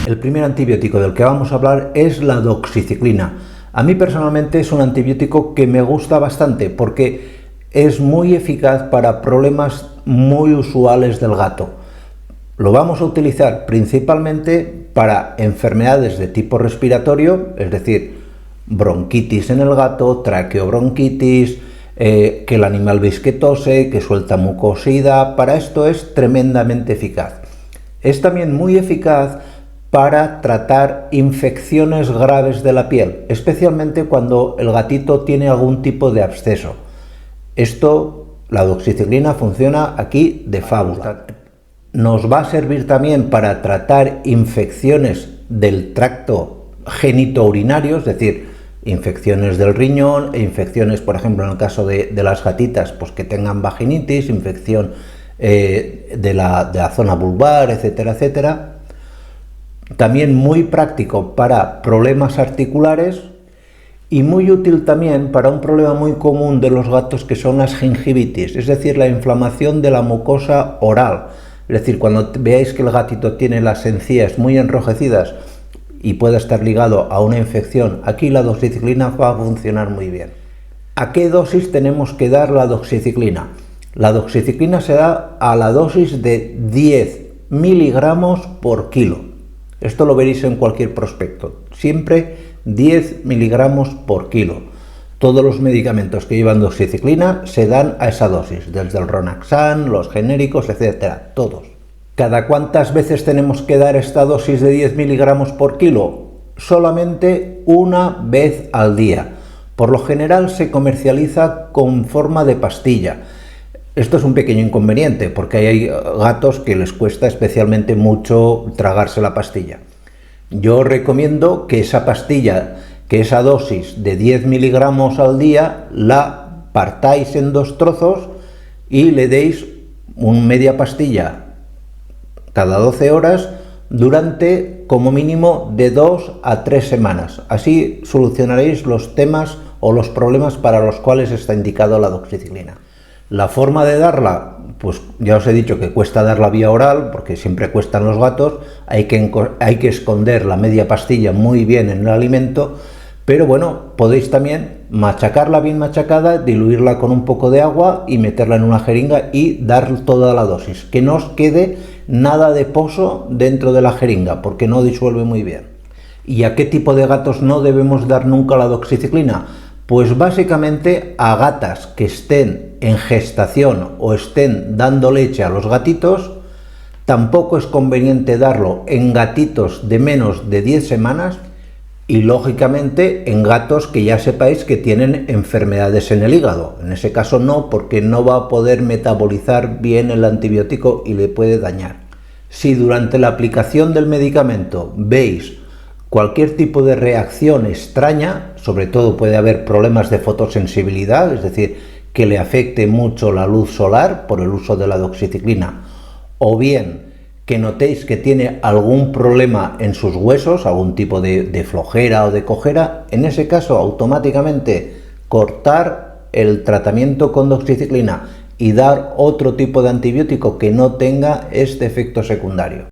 El primer antibiótico del que vamos a hablar es la doxiciclina. A mí personalmente es un antibiótico que me gusta bastante porque es muy eficaz para problemas muy usuales del gato. Lo vamos a utilizar principalmente para enfermedades de tipo respiratorio, es decir, bronquitis en el gato, traqueobronquitis, que el animal veis que tose, que suelta mucosidad. Para esto es tremendamente eficaz. Es también muy eficaz para tratar infecciones graves de la piel, especialmente cuando el gatito tiene algún tipo de absceso. La doxiciclina funciona aquí de fábula. Nos va a servir también para tratar infecciones del tracto genitourinario, es decir, infecciones del riñón e infecciones, por ejemplo, en el caso de las gatitas, pues que tengan vaginitis, infección de la zona vulvar, etcétera, etcétera. También muy práctico para problemas articulares y muy útil también para un problema muy común de los gatos, que son las gingivitis, es decir, la inflamación de la mucosa oral. Es decir, cuando veáis que el gatito tiene las encías muy enrojecidas y puede estar ligado a una infección, aquí la doxiciclina va a funcionar muy bien. ¿A qué dosis tenemos que dar la doxiciclina? La doxiciclina se da a la dosis de 10 miligramos por kilo. Esto lo veréis en cualquier prospecto. Siempre 10 miligramos por kilo. Todos los medicamentos que llevan doxiciclina se dan a esa dosis, desde el Ronaxan, los genéricos, etcétera, todos. ¿Cada cuántas veces tenemos que dar esta dosis de 10 miligramos por kilo? Solamente una vez al día. Por lo general se comercializa con forma de pastilla. Esto es un pequeño inconveniente porque hay gatos que les cuesta especialmente mucho tragarse la pastilla. Yo recomiendo que esa pastilla, que esa dosis de 10 miligramos al día, la partáis en 2 trozos y le deis media pastilla cada 12 horas durante como mínimo de 2 a 3 semanas. Así solucionaréis los temas o los problemas para los cuales está indicado la doxiciclina. La forma de darla, pues ya os he dicho que cuesta darla vía oral, porque siempre cuestan los gatos, hay que esconder la media pastilla muy bien en el alimento, pero bueno, podéis también machacarla bien machacada, diluirla con un poco de agua y meterla en una jeringa y dar toda la dosis, que no os quede nada de pozo dentro de la jeringa, porque no disuelve muy bien. ¿Y a qué tipo de gatos no debemos dar nunca la doxiciclina? Pues básicamente a gatas que estén en gestación o estén dando leche a los gatitos. Tampoco es conveniente darlo en gatitos de menos de 10 semanas y lógicamente en gatos que ya sepáis que tienen enfermedades en el hígado. En ese caso no, porque no va a poder metabolizar bien el antibiótico y le puede dañar. Si durante la aplicación del medicamento veis cualquier tipo de reacción extraña, sobre todo puede haber problemas de fotosensibilidad, es decir, que le afecte mucho la luz solar por el uso de la doxiciclina, o bien que notéis que tiene algún problema en sus huesos, algún tipo de flojera o de cojera, en ese caso automáticamente cortar el tratamiento con doxiciclina y dar otro tipo de antibiótico que no tenga este efecto secundario.